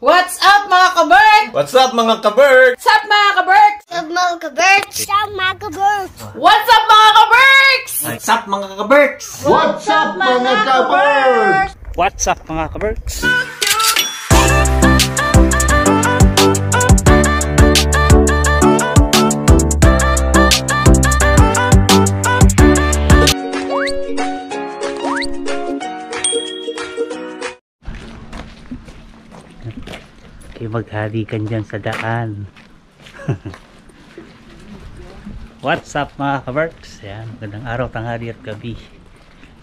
What's up mga kaberk? What's up mga kaberk? What's up mga kaberk? What's up mga kaberks? What's up mga kaberks? What's up mga kaberks? What's up mga kaberks? What's up mga kaberks? What's up mga kaberks? Okay, maghalikan dyan sa daan. What's up mga kaberks? Yan, magandang araw, tanghali at gabi.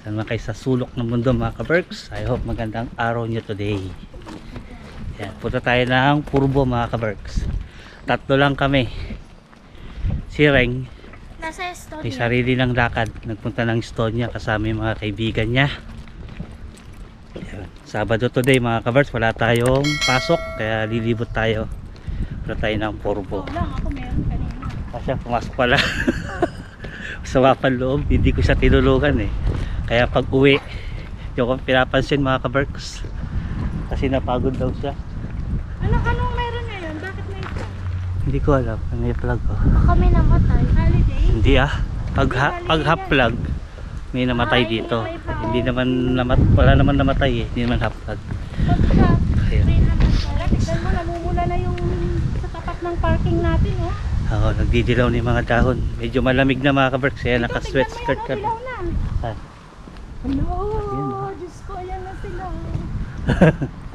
Saan man kayo sa sulok ng mundo mga kaberks? I hope magandang araw nyo today. Yan, punta tayo ng Purbo mga kaberks. Tatlo lang kami. Si Reng Nasa Estonia. may sarili ng lakad. Nagpunta ng Estonia kasama yung mga kaibigan niya. Yan. Sabado today mga kaberks, wala tayong pasok kaya lilibot tayo. Wala tayo ng Purbo. Lang ako meron kanina. Kasi pumasok pala. Sa wapan loob, hindi ko siya tinulungan eh. Kaya pag uwi, yung ko pinapansin mga kaberks. Kasi napagod daw siya. Anong meron ngayon? Bakit may ito? Hindi ko alam, may plug oh. Baka may namatay. Holiday? Hindi ah, pag half plug may namatay dito. Hindi naman wala naman namatay eh, hindi naman half plug. Pagka, Ayun. may naman pala. Tignan mo, namumula na yung sa tapat ng parking natin, oh. Oo, nagdidilaw na yung mga dahon. Medyo malamig na mga kaberks, kaya naka-sweatshirt ka. Dilaw na. Ah, Hello, Ayun, Diyos ko, ayan na sila.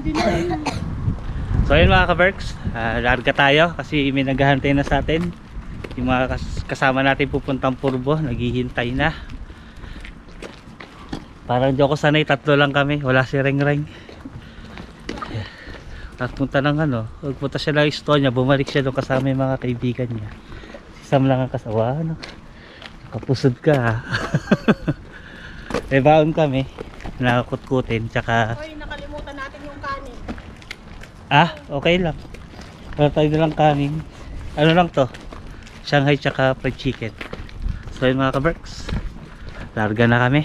Dilaw na. So ayun mga kaberks, larga tayo kasi may naghahantay na sa atin. Yung mga kasama natin pupuntang Purbo, naghihintay na. Parang di ako sanay, tatlo lang kami, wala si Reng. Tapos punta ng pagpunta siya ng Estonia, bumalik siya doon kasama yung mga kaibigan niya. Si Sam lang ang kasawa, kapusod ka ha. May baon kami, nakakutkutin, tsaka Hoy, nakalimutan natin yung kanin. okay lang. Wala tayo nilang kanin. Ano lang to? Shanghai tsaka fried chicken. So yun mga kaberks, larga na kami.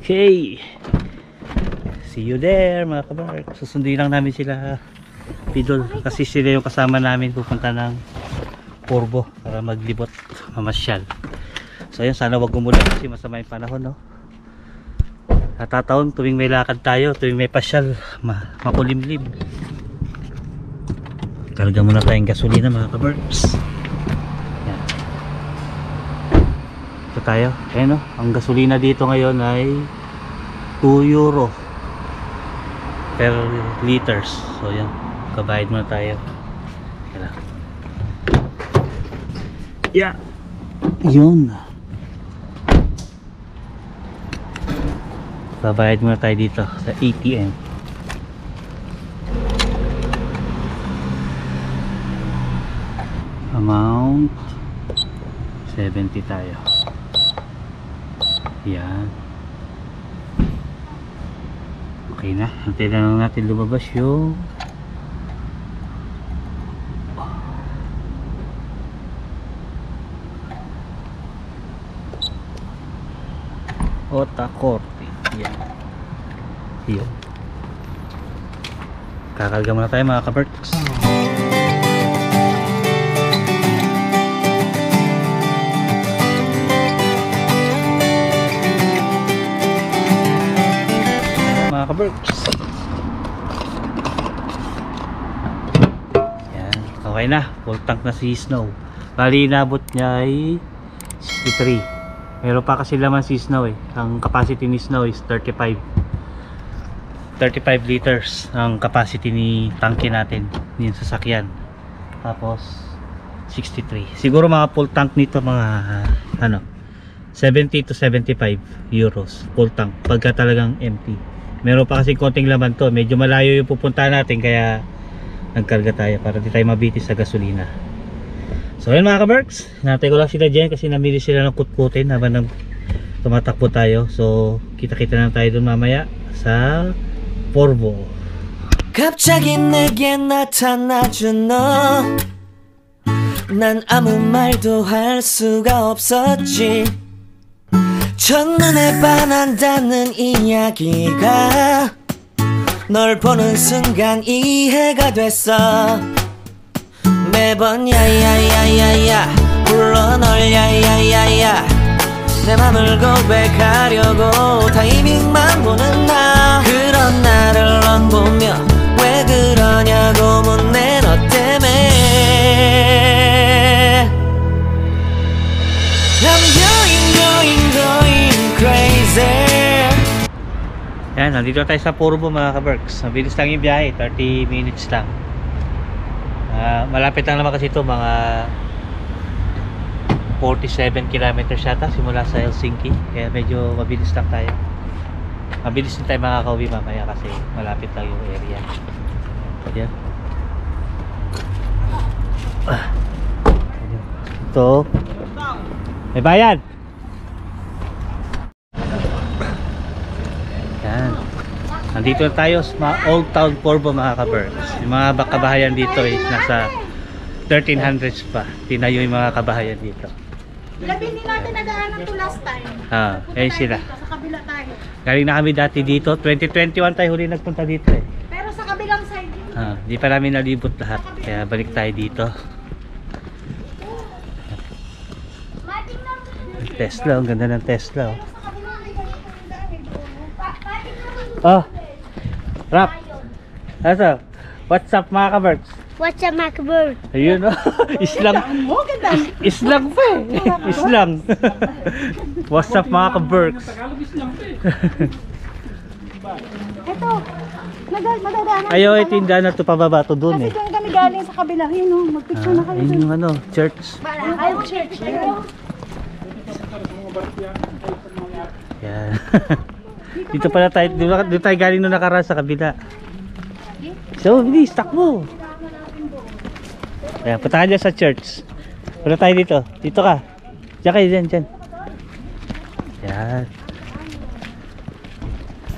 Okay, see you there mga kaberks. Susundin lang namin sila Pidol kasi sila yung kasama namin pupunta ng Purbo para maglibot, mamasyal. So yun, sana wag umulan kasi masama yung panahon, no? Natataon tuwing may lakad tayo, tuwing may pasyal, makulimlim. Karga muna tayong gasolina mga kaberks. Yan. Ito tayo. Ayan, no? Ang gasolina dito ngayon ay 2 euro per liters. So yan, kabayad muna tayo. Yeah. Yun. Babayad muna tayo dito sa ATM. Amount 70 tayo. Yan. Okay na. Hintayin na lang natin lumabas yung Otakorte. Yan. Yun. Kakarga muna tayo mga kaberks. Mga kaberks. Yan. Okay na. Full tank na si Snow. Bali inabot niya ay 63. Meron pa kasi laman si Snow eh. Ang capacity ni Snow is 35 liters ang capacity ni tangke natin, yung sasakyan. Tapos 63. Siguro mga full tank nito mga 70 to 75 euros full tank pagka talagang empty. Meron pa kasi konting laman to. Medyo malayo yung pupuntahan natin kaya nagkarga tayo para di tayo mabitis sa gasolina. So yun mga kaberks, natay ko lang sila dyan kasi namili sila ng kutkutin habang tumatakbo tayo. So kita-kita na tayo dun mamaya sa Purbo. 갑자기 내게 나타나준 너 난 아무 말도 할 수가 없었지 첫눈에 반한다는 이야기가 널 보는 순간 이해가 됐어 매번 야야야야야 불러 널 야야야야 내 맘을 고백하려고 타이밍만 보는 나 그런 나를 넌 보며 왜 그러냐고 묻네 너 때문에 I'm going crazy. Yan, nandito tayo sa Purbo mga ka-Berks. Mabilis lang yung biyahe, 30 minutes lang. Malapit lang naman kasi ito, mga 47 kilometers yata simula sa Helsinki. Kaya medyo mabilis lang tayo. Mabilis din tayo makakauwi mamaya kasi malapit lang yung area. Yan. Ito. May bayan! Yan. Nandito na tayo sa Old Town Purbo mga ka-Berks. Yung mga kabahayan dito is nasa 1300s pa. Tinayo yung mga kabahayan dito. Labi din natin nadaanan to last time. Ayun sila. Sa kabila tayo. Galing na kami dati dito. 2021 tayo huli nagpunta dito eh. Pero sa kabilang side din. Di pa namin nalibot lahat. Kaya balik tayo dito. Tesla, ang ganda ng Tesla. Oh, Rap. Asa? What's up mga ka-Berks? What's up, Macbird? Ayun oh. Islang. Islang pa eh. Islang. What's up mga ka-Berks? Ito. Madadaanan. Ayaw ay tindahan na ito pababa to dun eh. Kasi dyan kami galing sa kabila. Yun o, magpicture na kayo. Ayun yung ano, church. Ayaw church. Yan. Dito pala tayo, doon tayo galing nung nakaraan sa kabila. So, bilis, takbo. Ayan, punta ka dyan sa church. Punta tayo dito. Dito ka. Diyan kayo, dyan. Yan.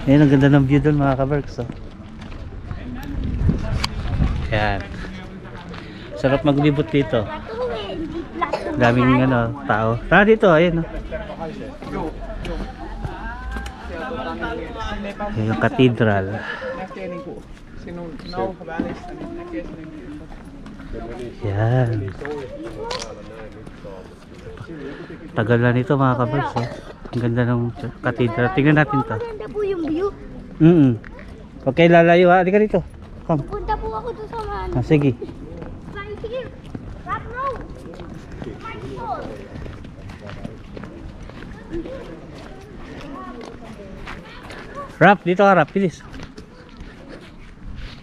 Ayan, ang ganda ng view doon mga ka-Berks. Oh. Yan. Sarap maglibot dito. Daming ano, tao. Tara dito, ayun. Oh. Yung cathedral. Yan. Tagal na nito mga ka-Berks. Ang ganda ng cathedral. Tingnan natin to. Maganda po yung view. Okay, lalayo ha. Halika dito. Come. Punta po ako doon sa mga. Sige. Sige. Rock road. Rap, dito ka Rap. Bilis.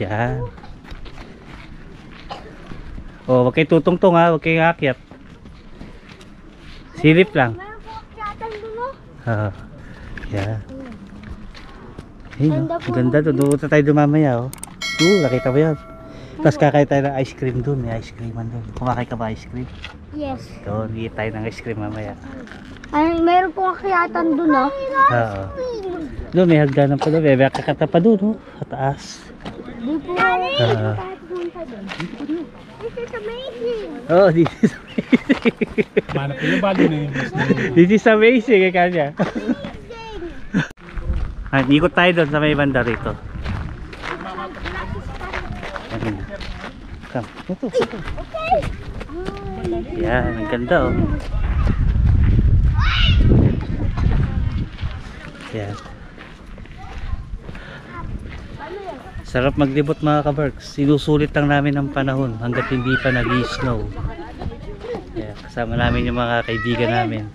Yan. Oh, wag kayo tutungtong ha. Wag kayo aakyat. Silip lang. Meron po akyatan doon o. Yan. Ayun, oh. Ganda doon. Doon tayo dumamaya oh. Nakita mo yan. Tapos kakain tayo ng ice cream doon. May ice cream doon. Kumakain ka ba ice cream? Yes. Doon, iit tayo ng ice cream mamaya. Ay, meron po akyatan doon o. Oo. Doon, may hagdanan pa doon. May kakata pa doon, oh. Sa taas. Di po. This is amazing. Oh, this is amazing. This is amazing, eh, kanya. Ay, ikot tayo doon sa may banda rito. Come, ito. Yan, ang ganda oh. Yan. Sarap maglibot mga ka-Berks. Sinusulit lang namin ang panahon hanggat hindi pa nag-i-snow. Yeah, kasama namin yung mga kaibigan namin,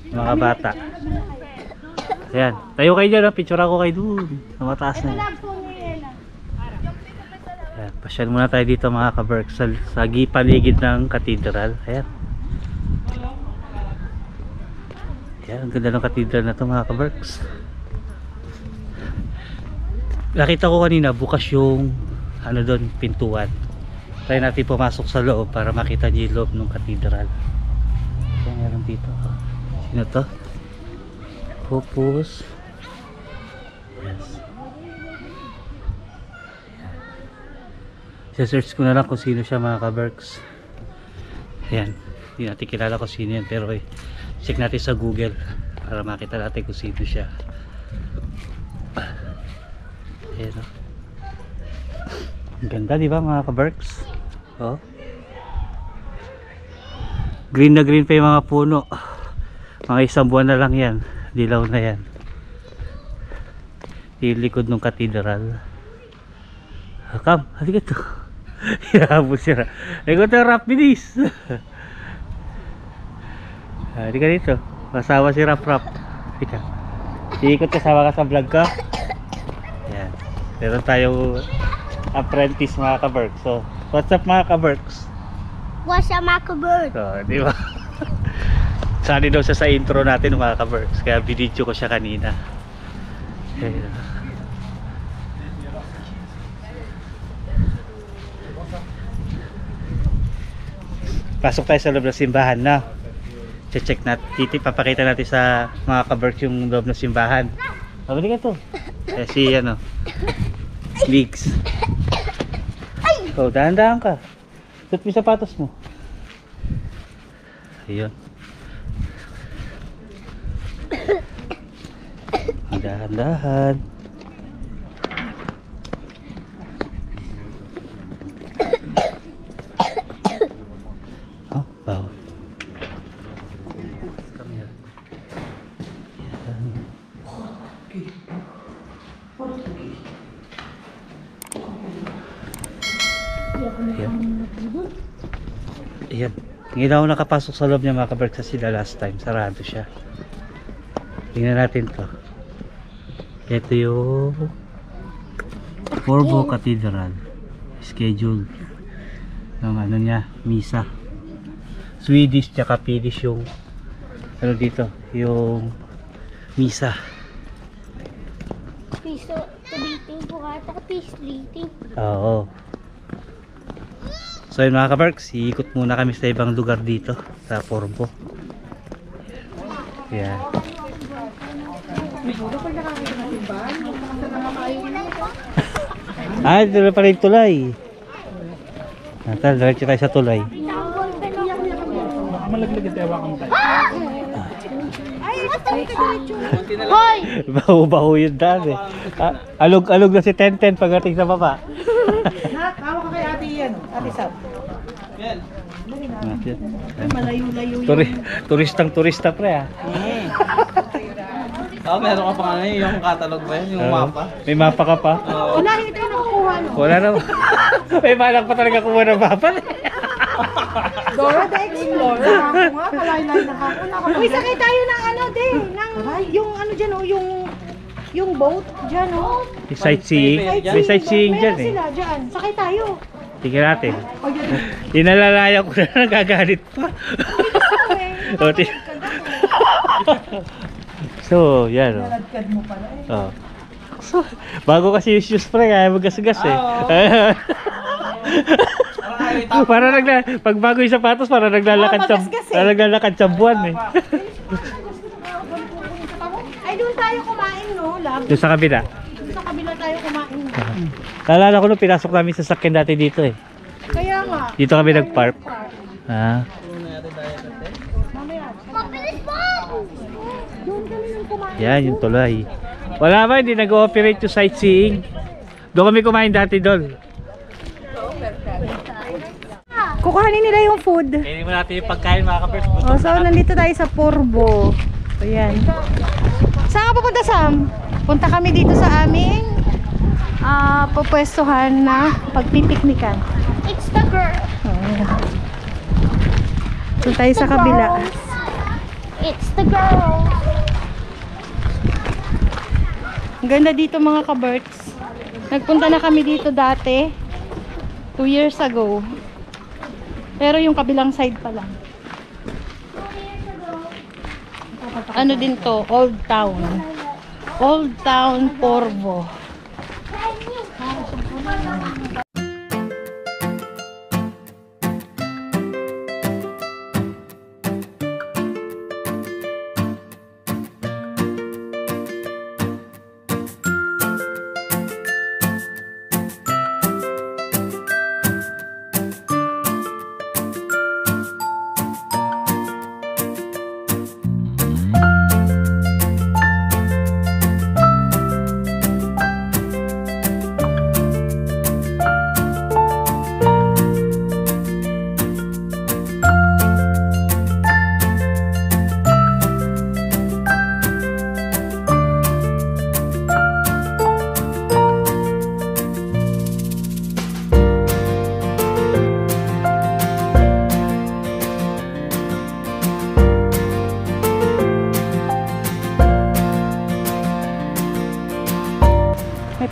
yung mga bata. Ayan, tayo kayo dyan, picture ako kayo doon sa mataas na yan. Ayan, pasyal muna tayo dito mga ka-Berks sa paligid ng cathedral. Ayan. Ayan, ang ganda ng cathedral na to mga ka-Berks. Nakita ko kanina bukas yung ano doon, pintuan. Try natin pumasok sa loob para makita niyo yung loob ng cathedral. Ayan, meron dito. Sino to? Opus. Yes. Search ko na lang kung sino siya mga ka-Berks. Ayan, hindi natin kilala kung sino yan, pero check natin sa Google para makita natin kung sino siya. Ayan o. Ang ganda, di ba mga ka-Berks? Oh. Green na green pa yung mga puno. Mga isang buwan na lang yan. Dilaw na yan. Yung likod ng katedral. Come, halika to. Hinahapon siya. Halika to, Rap, bilis. Halika dito. Kasama si Rap. Halika. Iikot kasama ka sa vlog ka. Yan. Meron tayong apprentice mga ka-Berks. So, what's up mga ka-Berks? What's up mga ka-Berks? So, di ba? Sali daw siya sa intro natin mga ka-Berks. Kaya binidyo ko siya kanina. Ayan. Pasok tayo sa loob ng simbahan na. Check natin, papakita natin sa mga ka-Berks yung loob ng simbahan. Mabili ka to. Si ano, Leaks. Oh, dahan-dahan ka. Tut mo yung sapatos mo. Ayun. Dahan-dahan. Oh, wow. Ayan. Ngayon ako nakapasok sa loob niya mga ka-Berks kasi sila last time. Sarado siya. Tingnan natin to. Ito yung Porvo Cathedral. Schedule ng ano niya, misa. Swedish tsaka Finnish yung ano dito, yung misa. Piso, tubiting po ata, piso liting. Oo. So yun mga ka-Berks, iikot muna kami sa ibang lugar dito sa Porvo. Yan. Dito na pala yung tulay. Natal, diretso tayo sa tulay. Hoy! Baho-baho yung daan eh. Alog-alog na si Tenten pagdating sa baba. Tawa ka kay ate yan. Ate Sam. Malayo-layo Turistang-turista pre ah. Meron ka pa nga yung catalog ba yun? Yung mapa? May mapa ka pa? Wala, hindi tayo nakakuha no. Wala naman. May balak pa talaga kumuha ng mapa. Dora the Explorer. Ako nga, kalay-lay na ako. Uy, sakay tayo ng ano din, ng yung ano dyan oh, yung boat dyan oh. May sightseeing. May sightseeing dyan eh. Meron sila dyan, sakay tayo. Tingnan natin. Inalalaya ko na nagagalit pa. So, yan o. Oh. So, bago kasi yung shoes pre, kaya magasgas eh. Para pag bago yung sapatos, para naglalakad sa buwan eh. Ay, doon tayo kumain no, love. Doon sa kabila. Doon sa kabila tayo kumain. Naalala ko nung pinasok namin sa sakyan dati dito eh. Kaya nga. Dito kami nag-park. Ah. Mabilis po! Doon kami nang kumain. Yan yung tulay. Wala ba, hindi nag-ooperate yung sightseeing. Doon kami kumain dati doon. Kukuhanin nila yung food. Kainin mo natin yung pagkain mga ka-Berks. Oh, so nandito tayo sa Porvo. Ayan. Saan ka pupunta, Sam? Punta kami dito sa aming pupwestuhan na pagpipiknikan. It's the girl. So tayo sa kabila. It's the girl. Ang ganda dito mga ka-Berks. Nagpunta na kami dito dati 2 years ago. Pero yung kabilang side pa lang. Ano din to? Old Town. Old Town Porvo.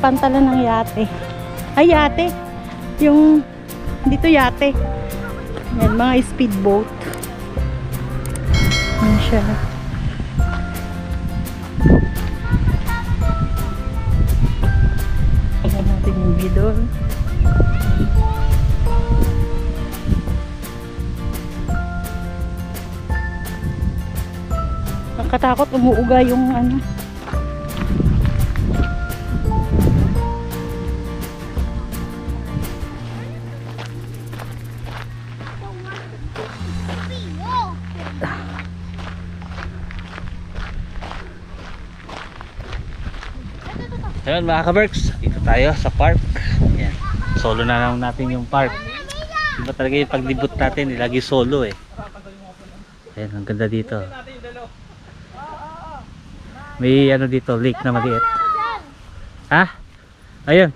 pantalan ng yate. Ay, yate. Yung, dito yate. Yan, mga speedboat. Yan siya. Tignan natin yung view doon. Nakatakot, umuuga yung ano. Ayun mga ka-Berks, dito tayo sa park. Ayan. Solo na lang natin yung park. Diba talaga yung pag-debut natin, lagi solo eh. Ayan, ang ganda dito. May ano dito, lake na maliit. Ha? Ayun.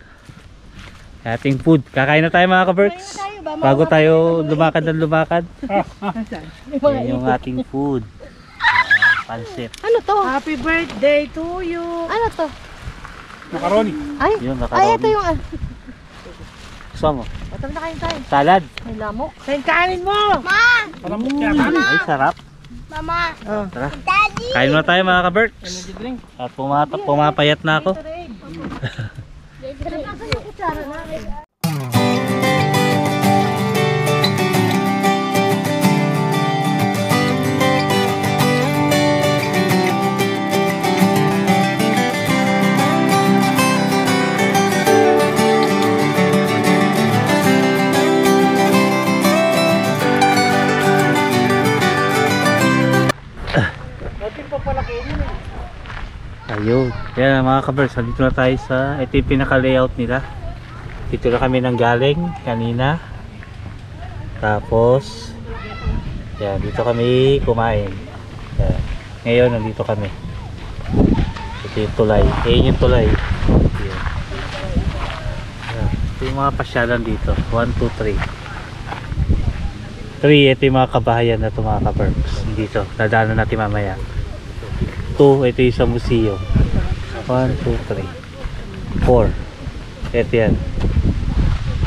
Ating food. Kakain na tayo mga ka-Berks. Bago tayo lumakad ng lumakad. Ayan yung ating food. Ayan, pansit. Ano to? Happy birthday to you. Ano to? Macaroni. Ay, Yun, ay ito yung gusto mo? Ito na kain tayo. Salad. May lamok. Kain mo. Ay, sarap. Mama, Tara. Daddy. Kain na tayo mga ka-Berks. At pumapayat na ako. Ayun. Yan mga ka-Berks, dito na tayo sa, ito yung pinaka-layout nila. Dito na kami nang galing kanina. Tapos yan, dito kami kumain. Yan. Ngayon nandito kami. Ito yung tulay. Ayan yung tulay. Yan. Yan. Ito yung mga pasyalan dito. 1, 2, 3. 3, ito yung mga kabahayan na ito mga ka-Berks. Dito, dadaanan natin mamaya. 2, ito yung sa museo. 1, 2, 3 4. Ito yan.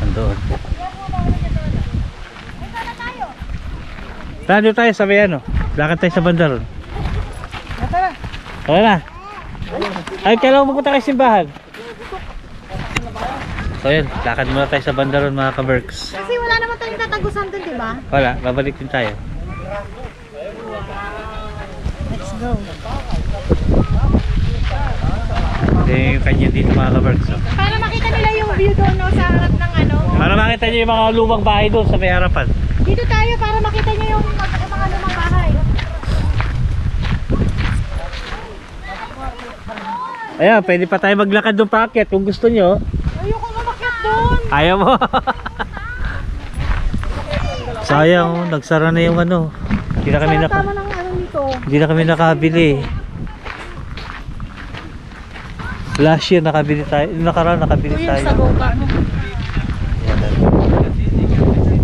Andoon. Tara tayo sa may ano. Lakad tayo sa banda ron. Tara na. Ay, kailangan magpunta kayo simbahan. So yun, lakad muna tayo sa banda ron mga ka-Berks. Kasi wala naman tayong tatagusan dun, di ba? Wala, babalik din tayo. Let's go. Ito yung kanya dito mga ka-Berks. Para makita nila yung view doon, no, sa harap ng ano. Para makita nyo yung mga lumang bahay doon sa may harapan. Dito tayo para makita nyo yung mga lumang bahay. Ayan, pwede pa tayo maglakad doon paakyat kung gusto nyo. Ayoko umakyat doon. Ayaw mo. Sayang, oh, nagsara na yung ano. Hindi na kami Tama ng ano nito. hindi na kami nakabili. Last year nakabili tayo. Nakaraan nakabili 2 years tayo. ago pa.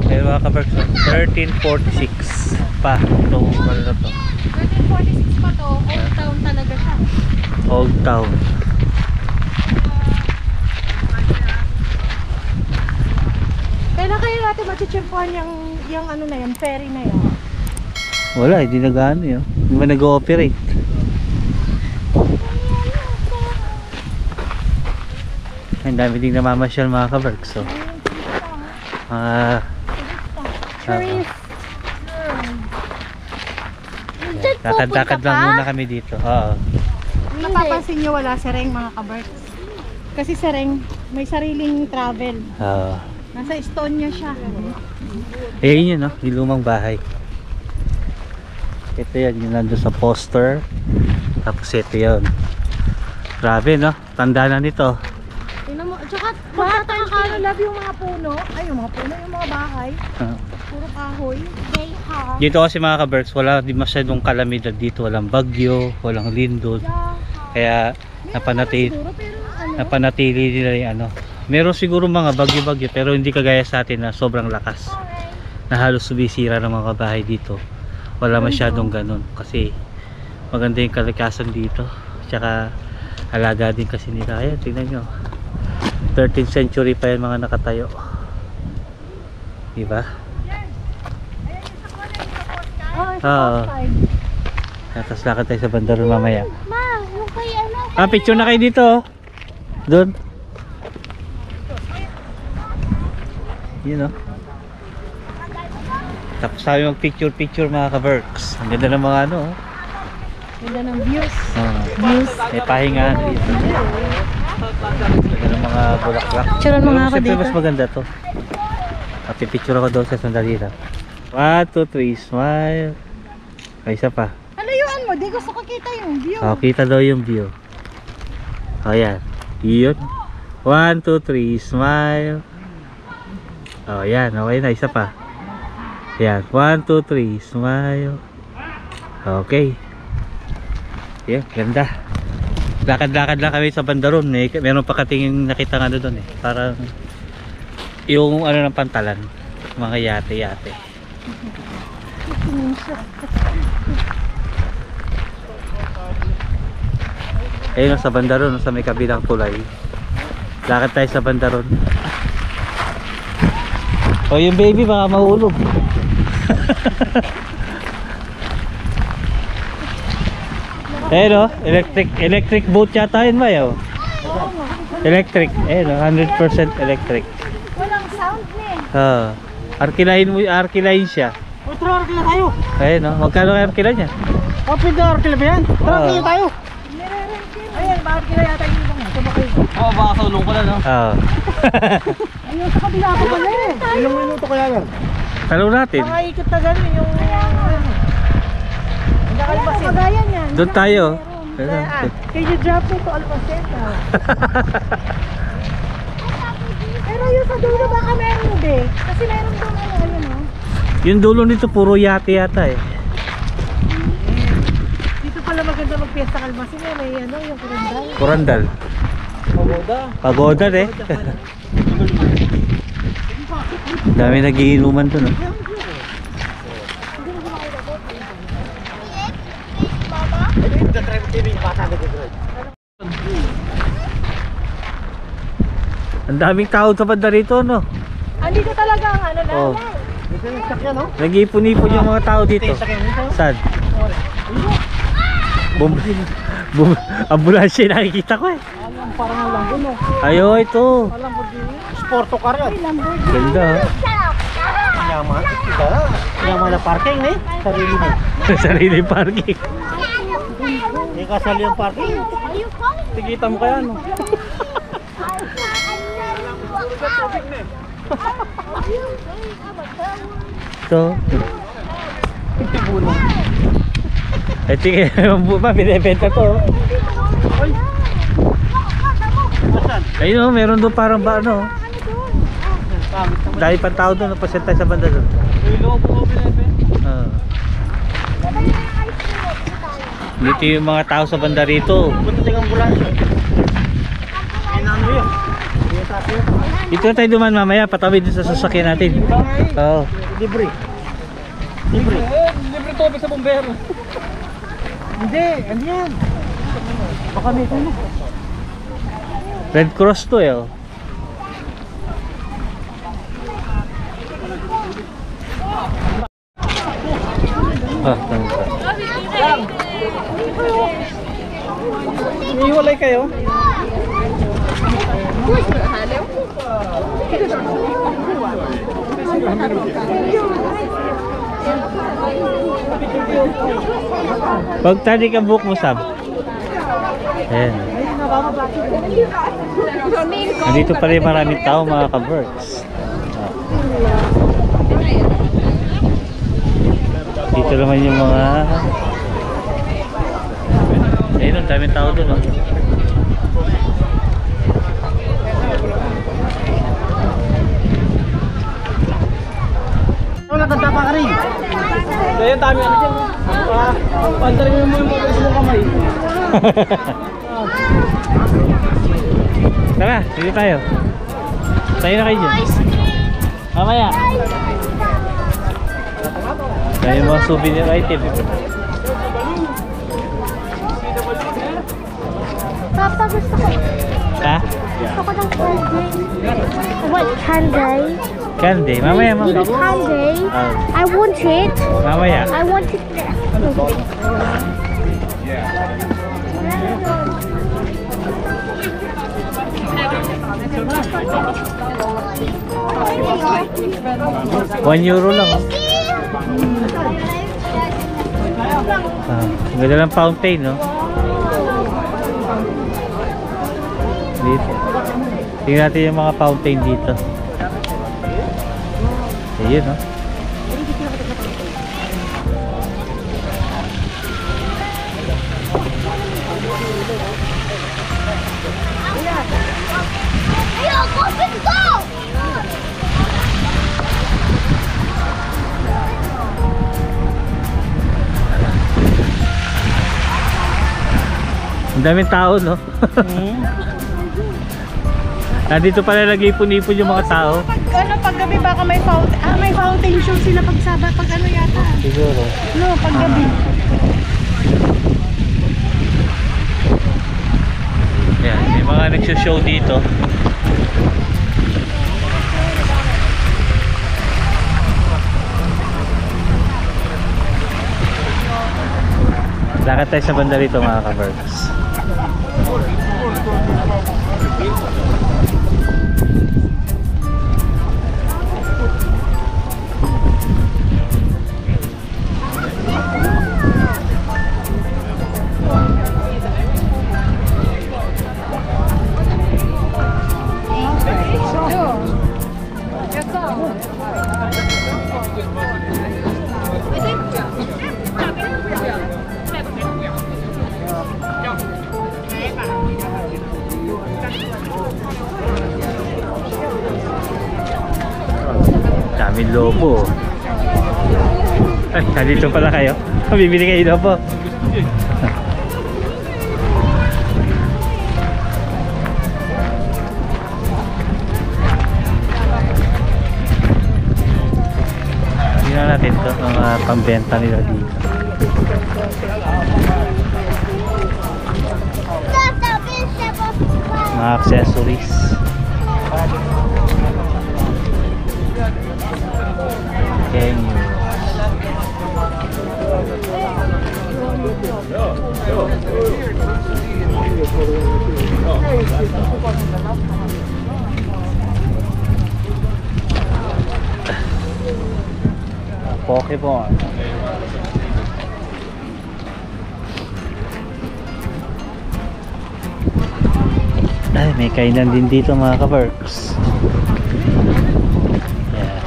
Kaya mga ka-Berks, 1346 pa. Ito, ano na to? 1346 pa to. Old town talaga siya. Old Town. Kailan kayo natin matitsimpuhan yung ano na yan, ferry na yan? Wala, hindi nag-ano yun. Hindi ba nag-ooperate? Ang dami din namamasyal mga ka-Berks. So, lakad-lakad lang muna kami dito. Oo. Napapansin nyo wala si Reng mga ka-Berks. Kasi si Reng may sariling travel. Oo. Nasa Estonia siya. Eh yun yun, no? Yung lumang bahay. Ito yan, yung nandun sa poster. Tapos ito yun. Grabe, no? Tanda na nito. Tingnan mo, tsaka magtataka love yung mga puno. Ay, yung mga puno, yung mga bahay. Puro kahoy. They have. Dito kasi mga ka-Berks, wala di masyadong kalamidad dito. Walang bagyo, walang lindol. Kaya napanatili, Siguro, pero ano, napanatili nila yung ano. Meron siguro mga bagyo-bagyo pero hindi kagaya sa atin na sobrang lakas. Na halos sumisira ng mga bahay dito. Wala masyadong ganun kasi maganda yung kalikasan dito. Tsaka alaga din kasi nila. Ayan, tingnan nyo. 13th century pa yan mga nakatayo. Diba? Oo. Tapos lakad tayo sa banda ron mamaya. Ma, yung kay ano? Ah, picture na kayo dito. Doon. Yun o. Tapos tayo mag picture mga ka-Berks. Ang ganda ng mga ano. Ganda ng views. Views. May pahingahan dito. Ganda ng mga bulaklak. Picturean mo nga ako Siyempre dito. mas maganda to. Picture ako doon sa sandali lang. 1, 2, 3, smile. May isa pa. Halayuan mo, di gusto ko kita yung view. Oh, kita daw yung view. O yan. Yun. 1, 2, 3, smile. O yan, okay na. Isa pa. Yan. 1, 2, 3, smile. Okay. Yan, ganda. Lakad-lakad lang kami sa bandaron. Meron pa katingin nakita nga doon eh. Parang yung ano ng pantalan. Mga yate-yate. Ayun sa bandaron, sa may kabilang tulay. Lakad tayo sa bandaron. O yung baby baka mahulog. Ayun o, electric boat yata yun ba yun? Electric, ayun o, 100% electric. Walang sound eh. Arkiline siya. Tara, arkila tayo. Ayun o, magkano kaya arkiline niya? Pwede arkila ba yan? Tara, arkila tayo. Ayan, bakit kila yata yung ibang sumakay? Oo, baka sulong ko na, no? Oo. Ayun, sa kabila ako pala eh. Ilang minuto kaya yan? Tanong natin. Ikot na gano'n yung... Alpasen. Magayan yan. Doon tayo. Can you drop me to Alpasen? Pero yung sa dulo baka meron be. Kasi meron doon ano, ayun o. Yung dulo nito puro yate yata eh. Dito pala maganda magpiesta Alpasen eh. May ano, yung kurandal. Kurandal. Pagoda. Pagoda eh. Dami nagiinuman doon oh. Ang daming tao sa banda rito no. Andito talaga ang ano na. Oh. Nag-iipon-ipon yung mga tao dito. Saan? Ambulansya nakikita ko eh. Parang ang lambo, no? Ayo ito. Sporto car yan. Ganda. Yaman. Yaman na parking eh. Sarili mo. Sarili parking. Hindi kasali yung parking. Tigita mo kaya, no? Ito. Ay, tingin mo ba, binibenta to. Ayun o, meron doon parang ba ano. Dahil pang tao doon, napasyan tayo sa banda doon. Dito yung mga tao sa banda rito. Punta ng ambulansya. Inano yun. Dito na tayo duman mamaya, patawid din sa sasakyan natin. Oo. Libre. Libre. Libre tubig sa bumbero. Hindi, ano yan? Baka may tulo. Red Cross to eh. Oh. Ihiwalay kayo. Pag tadi ka book mo Sam. Ayan. Nandito pa rin maraming tao mga ka-Berks. Dito naman yung mga ayun, ang daming tao doon oh. Wala tanda pa ka rin. Kaya dami ano dyan. Pantarin mo yung mabilis mong kamay. Tara, dito tayo. Tayo na kayo dyan. Mamaya. Tayo yung mga souvenir item. Papa, gusto ko. Ha? Gusto ko ng candy. What candy? Candy. Mamaya, Give mamaya. me candy. Ah, I want it. mamaya. I want it. €1 lang. Oh. Ah, ganda ng fountain, no? Dito. Tingnan natin yung mga fountain dito. Ayun, no? Ayoko, let's go! Ang daming tao, no? Nandito pala nag-ipon-ipon yung mga tao. Paggabi baka may fountain. May fountain show sila pag ano yata. Siguro. No, paggabi. Yan, may mga nagsho-show dito. Lakad tayo sa banda rito, mga ka-birds. Daming lobo. Ay, nandito pala kayo. Bibili kayo lobo. Tingnan natin ito, mga pambenta nila dito. Mga accessories. Pokemon. Ay, may kainan din dito, mga ka-works. Yeah.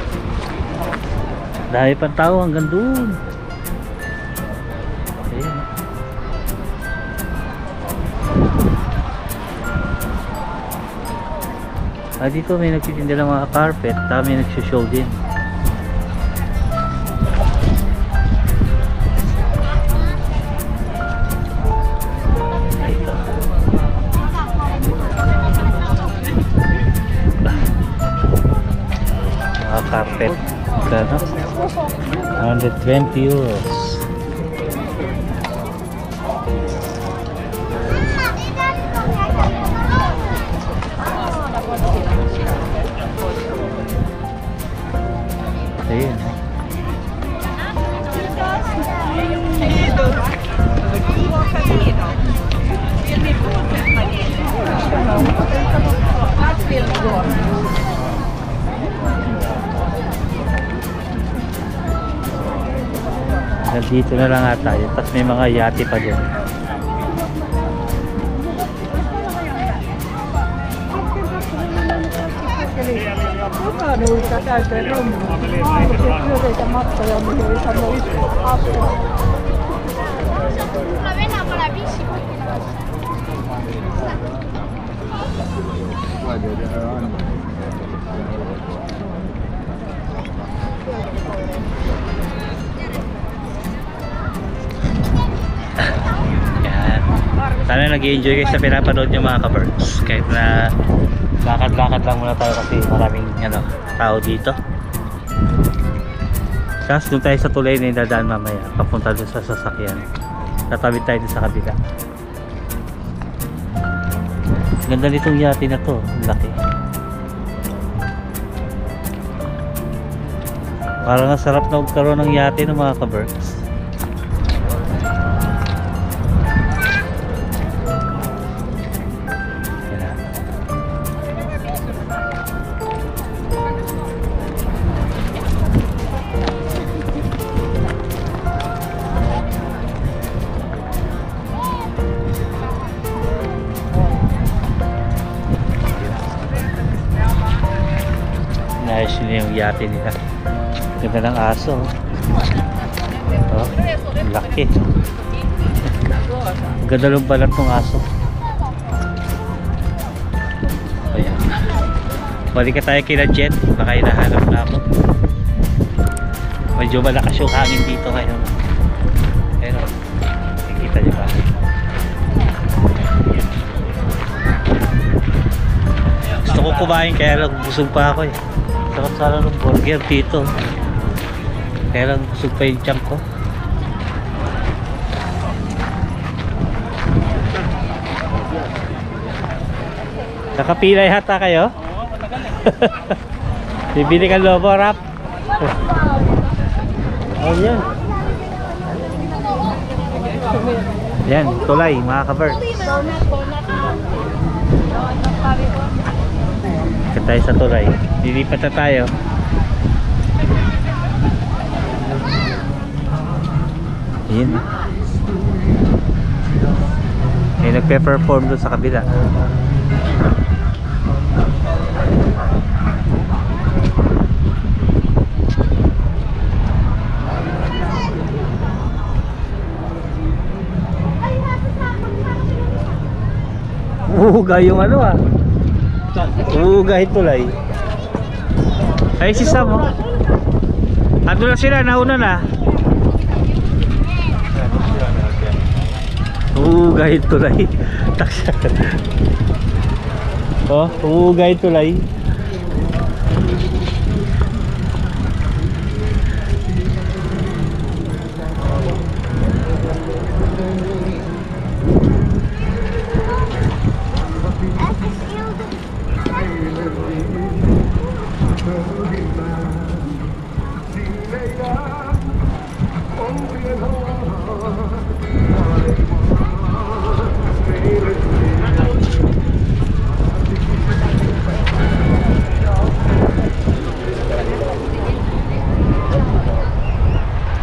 Dahil pang tao hanggang doon. Ayun. Dito may nagtitinda ng mga carpet, may nagsho-show din. Carpet, magkano? €120. Ayun. Dito na lang ata yun. Tapos may mga yate pa din. Sana nag-i-enjoy kayo sa pinapanood nyo, mga ka-birds. Kahit na lakad-lakad lang muna tayo kasi maraming tao dito. Tapos doon tayo sa tulay na dadaan mamaya papunta doon sa sasakyan. Tatawid tayo doon sa kabila. Ganda nitong yate na to. Laki. Parang ang sarap na magkaroon ng yate ng mga ka-Berks. Nice yun yung yate nila. Ganda ng aso. Oh, laki. Ganda ng balat ng aso. Ayan. Balik tayo kina Jet. Baka hinahanap na ako. Medyo malakas yung hangin dito ngayon. Pero, nakikita nyo ba? Gusto ko kumain kaya lang busog pa ako eh. Sarap sana ng burger dito. Kaya lang busog pa yung tiyan ko. Nakapila yata kayo? Bibili ka lobo wrap? Oh yan. Yan, tulay mga ka-Berks. Ikot tayo sa tulay. Lilipat na tayo. Ayan. May nagpe-perform doon sa kabila. Uhuga yung ano ah. Uhuga yung tulay. Ay si Sam oh. Ando na sila, nauna na. Uhuga yung tulay. Taksa. Oh, uhuga yung tulay.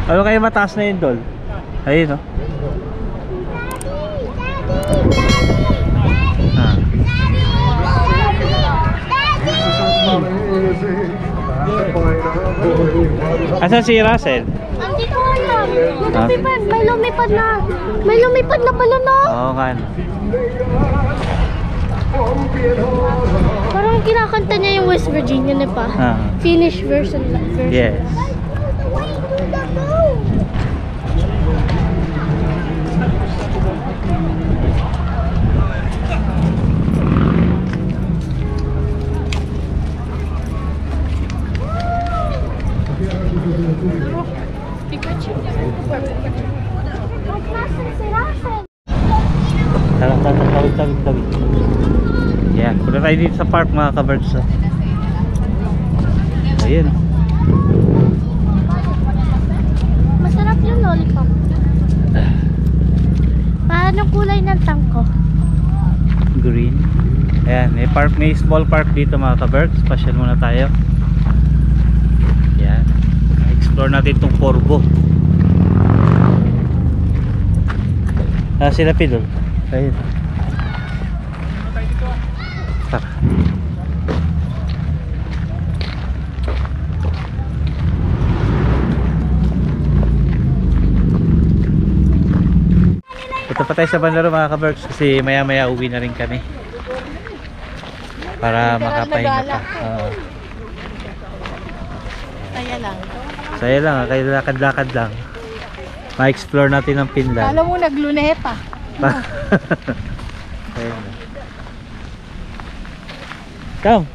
Ano kayo mataas na yun, Dol? Ayun, no? Asan si Russell? Andito ka lang. Lumipad. May lumipad na balon, no? Oo nga. Parang kinakanta niya yung West Virginia na pa. Finnish version. Yes. Tawid. Yan, punta tayo dito sa park mga ka-Berks. Ayun. Masarap yung lollipop. Paano kulay ng tangko? Green. Ayan, may small park dito mga ka-Berks. Pasyal muna tayo. Yan. Explore natin itong Porgo. Sila Pidol. Ayun. Tara. Ito pa tayo sa bandaro mga ka-Berks kasi maya maya uwi na rin kami para makapahinga pa. Saya lang, kaya lakad-lakad lang. Ma-explore natin ang Finland. Kala mo nagluneta. Ayun. Come.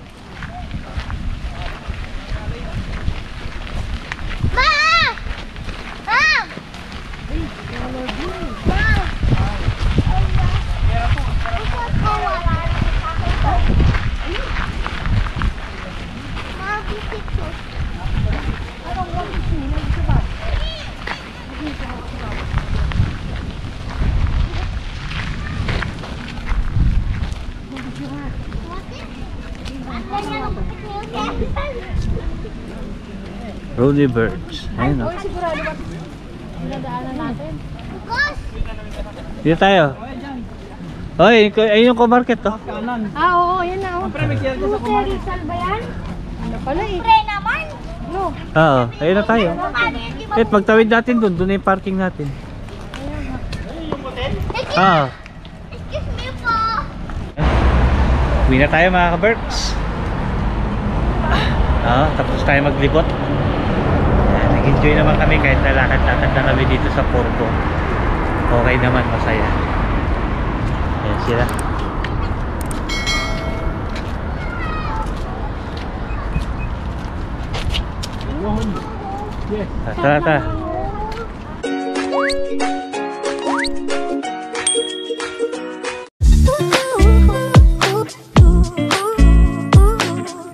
Rooney Birds. Ayun o. Dito tayo. Hoy, ayun yung co-market to. Ah, oo, yan na. Oh. Pre, may kiyar ka sa kumain. Rizal ba yan? Ano pala eh. Pre naman. No. Oo, ayun na tayo. Eh, pagtawid natin doon, doon na yung parking natin. Ah. Excuse me po. Uwi na tayo mga ka-Berks. Tapos tayo maglibot. Nag-enjoy naman kami kahit nalakad-lakad na kami dito sa Porto. Okay naman, masaya. Ayan sila. Tara.